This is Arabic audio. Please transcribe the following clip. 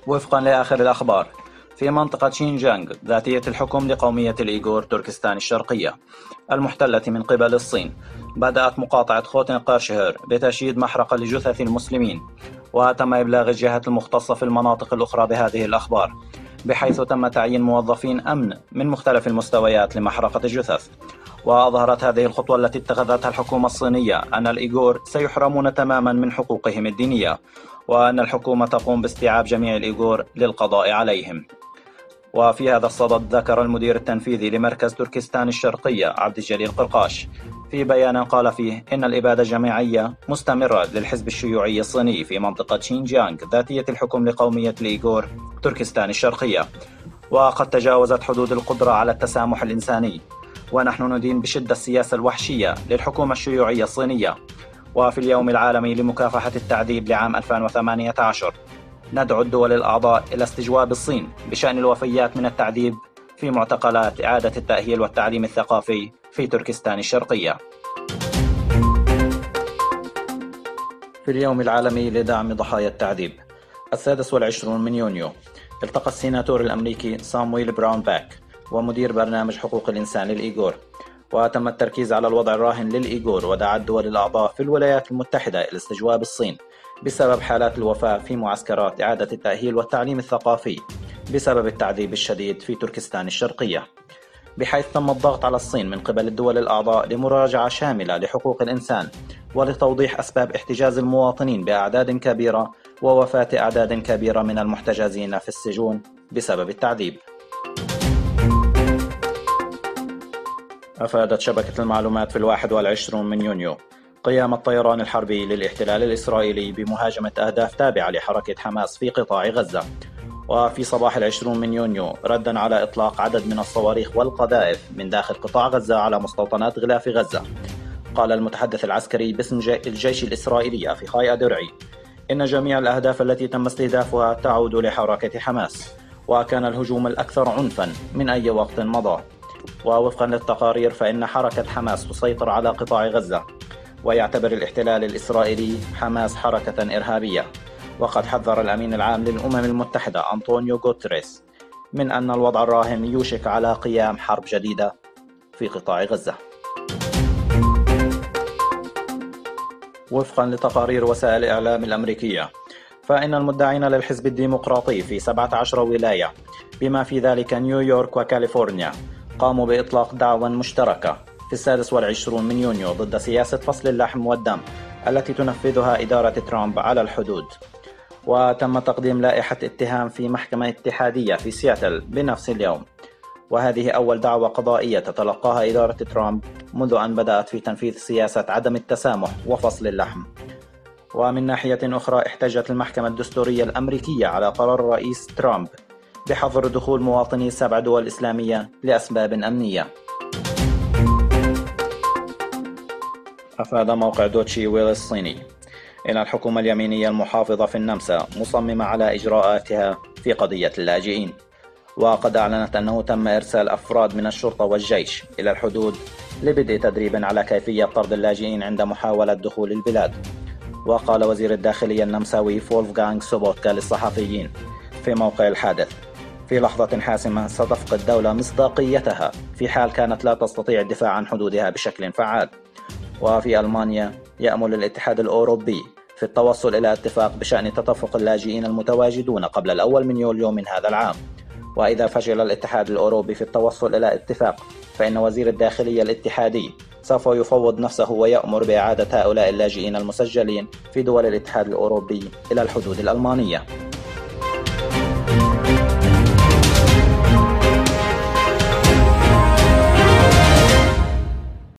وفقا لآخر الأخبار، في منطقة شينجيانغ ذاتية الحكم لقومية الإيغور تركستان الشرقية المحتلة من قبل الصين، بدأت مقاطعة خوتن قارشهر بتشييد محرقة لجثث المسلمين، وتم إبلاغ الجهات المختصة في المناطق الأخرى بهذه الأخبار، بحيث تم تعيين موظفين أمن من مختلف المستويات لمحرقة الجثث. وأظهرت هذه الخطوة التي اتخذتها الحكومة الصينية أن الإيغور سيحرمون تماما من حقوقهم الدينية، وأن الحكومة تقوم باستيعاب جميع الإيغور للقضاء عليهم. وفي هذا الصدد ذكر المدير التنفيذي لمركز تركستان الشرقية عبد الجليل قرقاش في بيان قال فيه إن الإبادة الجماعية مستمرة للحزب الشيوعي الصيني في منطقة شينجيانغ ذاتية الحكم لقومية الإيغور تركستان الشرقية، وقد تجاوزت حدود القدرة على التسامح الإنساني، ونحن ندين بشدة السياسة الوحشية للحكومة الشيوعية الصينية. وفي اليوم العالمي لمكافحة التعذيب لعام 2018 ندعو الدول الأعضاء إلى استجواب الصين بشأن الوفيات من التعذيب في معتقلات إعادة التأهيل والتعليم الثقافي في تركستان الشرقية. في اليوم العالمي لدعم ضحايا التعذيب 26 من يونيو، التقى السيناتور الأمريكي سامويل براون باك ومدير برنامج حقوق الإنسان للإيغور، وتم التركيز على الوضع الراهن للإيغور، ودعا الدول الأعضاء في الولايات المتحدة إلى استجواب الصين بسبب حالات الوفاة في معسكرات إعادة التأهيل والتعليم الثقافي بسبب التعذيب الشديد في تركستان الشرقية، بحيث تم الضغط على الصين من قبل الدول الأعضاء لمراجعة شاملة لحقوق الإنسان ولتوضيح أسباب احتجاز المواطنين بأعداد كبيرة ووفاة أعداد كبيرة من المحتجزين في السجون بسبب التعذيب. أفادت شبكة المعلومات في 21 من يونيو قيام الطيران الحربي للاحتلال الإسرائيلي بمهاجمة أهداف تابعة لحركة حماس في قطاع غزة. وفي صباح 20 من يونيو ردا على إطلاق عدد من الصواريخ والقذائف من داخل قطاع غزة على مستوطنات غلاف غزة، قال المتحدث العسكري باسم الجيش الإسرائيلي أفيخاي أدرعي إن جميع الأهداف التي تم استهدافها تعود لحركة حماس، وكان الهجوم الأكثر عنفا من أي وقت مضى. ووفقا للتقارير فإن حركة حماس تسيطر على قطاع غزة، ويعتبر الاحتلال الإسرائيلي حماس حركة إرهابية. وقد حذر الأمين العام للأمم المتحدة أنطونيو غوتيريس من أن الوضع الراهن يوشك على قيام حرب جديدة في قطاع غزة. وفقا لتقارير وسائل الإعلام الأمريكية فإن المدعين للحزب الديمقراطي في 17 ولاية بما في ذلك نيويورك وكاليفورنيا قاموا بإطلاق دعوى مشتركة في 26 من يونيو ضد سياسة فصل اللحم والدم التي تنفذها إدارة ترامب على الحدود. وتم تقديم لائحة اتهام في محكمة اتحادية في سياتل بنفس اليوم، وهذه أول دعوى قضائية تتلقاها إدارة ترامب منذ أن بدأت في تنفيذ سياسة عدم التسامح وفصل اللحم. ومن ناحية أخرى احتجت المحكمة الدستورية الأمريكية على قرار الرئيس ترامب بحظر دخول مواطني 7 دول إسلامية لأسباب أمنية. أفاد موقع دوتشي ويل الصيني إن الحكومة اليمينية المحافظة في النمسا مصممة على إجراءاتها في قضية اللاجئين، وقد أعلنت أنه تم إرسال أفراد من الشرطة والجيش إلى الحدود لبدء تدريب على كيفية طرد اللاجئين عند محاولة دخول البلاد. وقال وزير الداخلية النمساوي فولفغانغ سوبوتكا للصحفيين في موقع الحادث: في لحظة حاسمة ستفقد الدولة مصداقيتها في حال كانت لا تستطيع الدفاع عن حدودها بشكل فعال. وفي ألمانيا يأمل الاتحاد الأوروبي في التوصل إلى اتفاق بشأن تدفق اللاجئين المتواجدون قبل الأول من يوليو من هذا العام. وإذا فشل الاتحاد الأوروبي في التوصل إلى اتفاق فإن وزير الداخلية الاتحادي سوف يفوض نفسه ويأمر بإعادة هؤلاء اللاجئين المسجلين في دول الاتحاد الأوروبي إلى الحدود الألمانية.